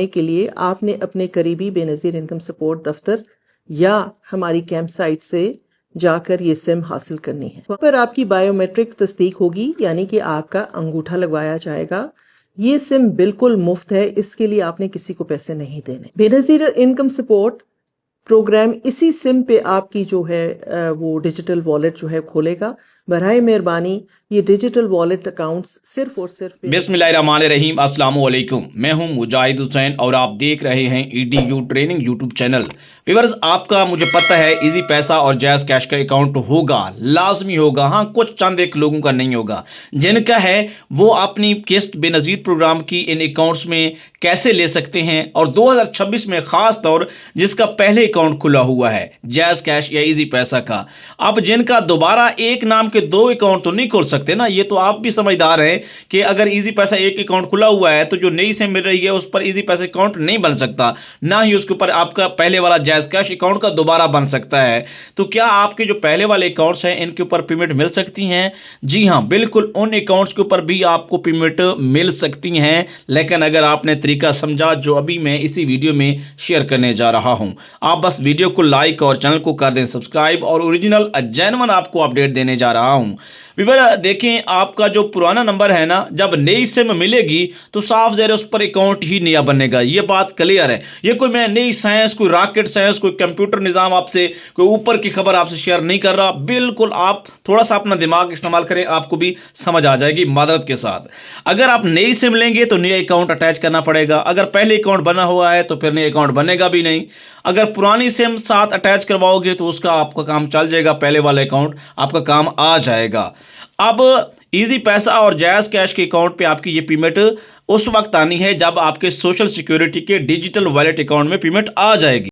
के लिए आपने अपने करीबी बेनज़ीर इनकम सपोर्ट दफ्तर या हमारी कैंप साइट से जाकर ये सिम हासिल करनी है। वहाँ पर आपकी बायोमेट्रिक तस्दीक होगी, यानी कि आपका अंगूठा लगवाया जाएगा। ये सिम बिल्कुल मुफ्त है, इसके लिए आपने किसी को पैसे नहीं देने। बेनज़ीर इनकम सपोर्ट प्रोग्राम इसी सिम पे आपकी जो है वो डिजिटल वॉलेट जो है खोलेगा। बराए मेहरबानी ये डिजिटल वॉलेट अकाउंट्स सिर्फ और सिर्फ बिस्मिल्लाहिर्रहमानिर्रहीम, अस्सलाम वालेकुम। मैं हूं मुजाहिद हुसैन और आप देख रहे हैं EDU training YouTube channel. Viewers, आपका मुझे पता है इजी पैसा और जैज़ कैश का अकाउंट होगा, लाजमी होगा। हाँ, कुछ चंद एक लोगों का नहीं होगा। जिनका है वो अपनी किस्त बेनज़ीर प्रोग्राम की इन अकाउंट्स में कैसे ले सकते हैं, और 2026 में ख़ास तौर जिसका पहले अकाउंट खुला हुआ है जैज़ कैश या इजी पैसा का, अब जिनका दोबारा एक नाम के दो अकाउंट तो नहीं खोल सकते ना। ये तो आप भी समझदार हैं कि अगर इजी पैसा एक अकाउंट खुला हुआ है तो जो नई सिम मिल रही है उस पर इजी पैसा अकाउंट नहीं बन सकता, ना ही उसके ऊपर आपका पहले वाला जैज़ कैश अकाउंट का दोबारा बन सकता है। तो क्या आपके जो पहले वाले अकाउंट्स हैं इनके ऊपर पेमेंट मिल सकती हैं? जी हाँ, बिल्कुल उन अकाउंट्स के ऊपर भी आपको पेमेंट मिल सकती हैं, लेकिन अगर आपने तरीका समझा जो अभी मैं इसी वीडियो में शेयर करने जा रहा हूं। आप बस वीडियो को लाइक और चैनल को कर दें सब्सक्राइब, और ओरिजिनल जेन्युइन आपको अपडेट देने जा रहा हूं। व्यूअर देखें, आपका जो पुराना नंबर है ना, जब नई सिम मिलेगी तो साफ ज़ाहिर उस पर अकाउंट ही नया बनेगा, ये बात क्लियर है। ये कोई मैं नई साइंस, कोई रॉकेट साइंस, कोई कंप्यूटर निज़ाम आपसे कोई ऊपर की खबर आपसे शेयर नहीं कर रहा। बिल्कुल आप थोड़ा सा अपना दिमाग इस्तेमाल करें, आपको भी समझ आ जाएगी मादरत के साथ। अगर आप नई सिम लेंगे तो नया अकाउंट अटैच करना पड़ेगा। अगर पहले अकाउंट बना हुआ है तो फिर नया अकाउंट बनेगा भी नहीं। अगर पुरानी सिम साथ अटैच करवाओगे तो उसका आपका काम चल जाएगा, पहले वाला अकाउंट आपका काम आ जाएगा। अब इजी पैसा और जैज़ कैश के अकाउंट पे आपकी ये पेमेंट उस वक्त आनी है जब आपके सोशल सिक्योरिटी के डिजिटल वॉलेट अकाउंट में पेमेंट आ जाएगी।